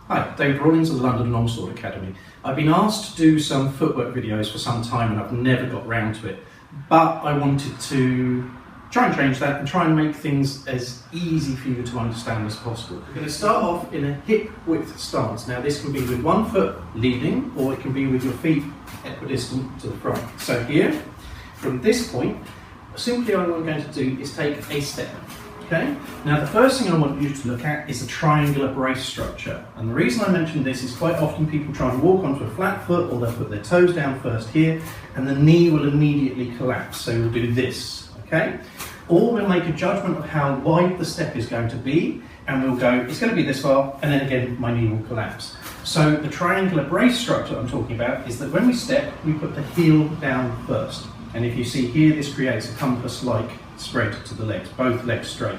Hi, David Rawlings of the London Longsword Academy. I've been asked to do some footwork videos for some time and I've never got round to it, but I wanted to try and change that and try and make things as easy for you to understand as possible. We're going to start off in a hip width stance. Now this can be with one foot leading or it can be with your feet equidistant to the front. So here, from this point, simply all I'm going to do is take a step. Okay. Now the first thing I want you to look at is the triangular brace structure, and the reason I mention this is quite often people try and walk onto a flat foot or they'll put their toes down first here and the knee will immediately collapse, so we'll do this, okay? Or we'll make a judgment of how wide the step is going to be and we'll go, it's going to be this far, and then again my knee will collapse. So the triangular brace structure I'm talking about is that when we step we put the heel down first, and if you see here this creates a compass-like spread to the legs, both legs straight.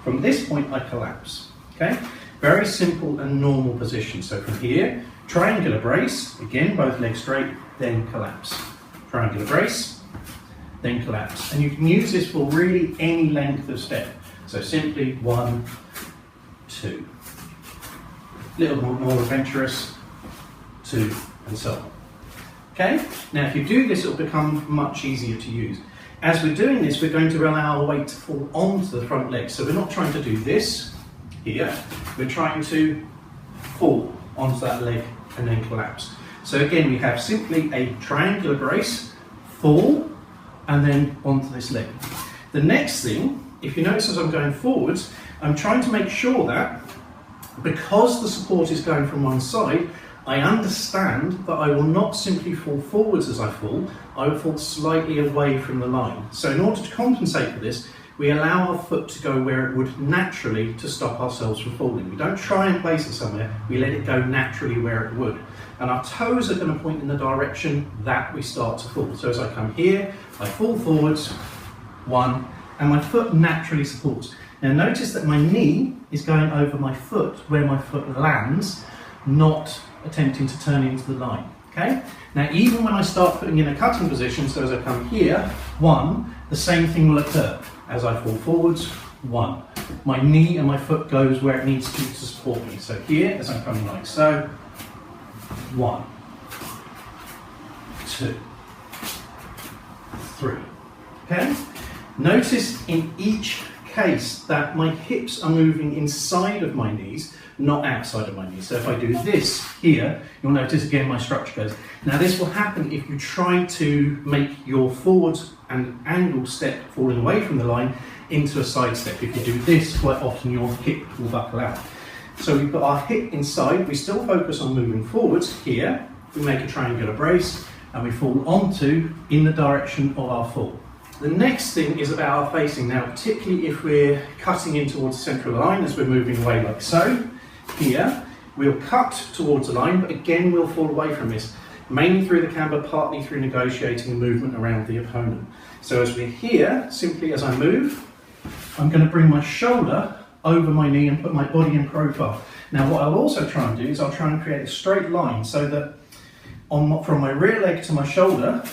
From this point I collapse, okay? Very simple and normal position. So from here, triangular brace, again both legs straight, then collapse. Triangular brace, then collapse. And you can use this for really any length of step. So simply 1, 2. A little more adventurous, 2, and so on. Okay? Now if you do this it'll become much easier to use. As we're doing this, we're going to allow our weight to fall onto the front leg. So we're not trying to do this here, we're trying to fall onto that leg and then collapse. So again, we have simply a triangular brace, fall, and then onto this leg. The next thing, if you notice as I'm going forwards, I'm trying to make sure that because the support is going from one side, I understand that I will not simply fall forwards as I fall, I will fall slightly away from the line. So in order to compensate for this, we allow our foot to go where it would naturally to stop ourselves from falling. We don't try and place it somewhere, we let it go naturally where it would. And our toes are going to point in the direction that we start to fall. So as I come here, I fall forwards, 1, and my foot naturally supports. Now notice that my knee is going over my foot, where my foot lands, not attempting to turn into the line, okay? Now even when I start putting in a cutting position, so as I come here, 1, the same thing will occur. As I fall forwards, 1. My knee and my foot goes where it needs to support me. So here, as I'm coming like so, 1, 2, 3, okay? Notice in each case that my hips are moving inside of my knees, not outside of my knees. So if I do this here, you'll notice again my structure goes. Now this will happen if you try to make your forward and angled step falling away from the line into a side step. If you do this, quite often your hip will buckle out. So we put our hip inside, we still focus on moving forwards here, we make a triangular brace and we fall onto in the direction of our fall. The next thing is about our facing. Now particularly if we're cutting in towards the centre of the line as we're moving away like so, here, we'll cut towards the line, but again we'll fall away from this, mainly through the camber, partly through negotiating the movement around the opponent. So as we're here, simply as I move, I'm going to bring my shoulder over my knee and put my body in profile. Now what I'll also try and do is I'll try and create a straight line so that from my rear leg to my shoulder,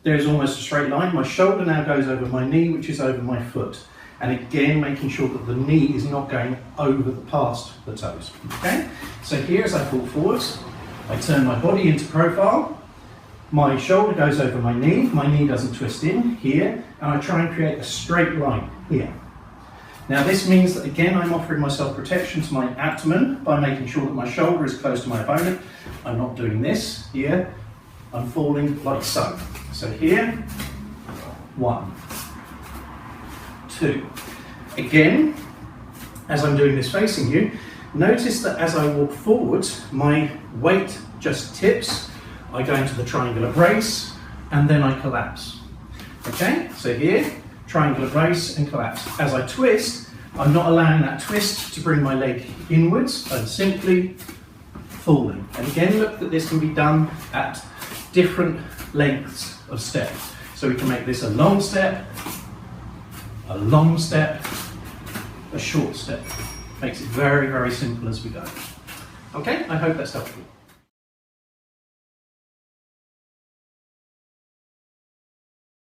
there's almost a straight line. My shoulder now goes over my knee, which is over my foot. And again, making sure that the knee is not going over past the toes, okay? So here as I fall forwards, I turn my body into profile, my shoulder goes over my knee doesn't twist in here, and I try and create a straight line here. Now this means that again, I'm offering myself protection to my abdomen by making sure that my shoulder is close to my opponent. I'm not doing this here, I'm falling like so. So here, 1, 2. Again, as I'm doing this facing you, notice that as I walk forwards, my weight just tips. I go into the triangular brace and then I collapse. Okay, so here, triangular brace and collapse. As I twist, I'm not allowing that twist to bring my leg inwards, I'm simply falling. And again, look that this can be done at different lengths of step. So we can make this a long step, a long step, a short step. Makes it very, very simple as we go. Okay, I hope that's helpful.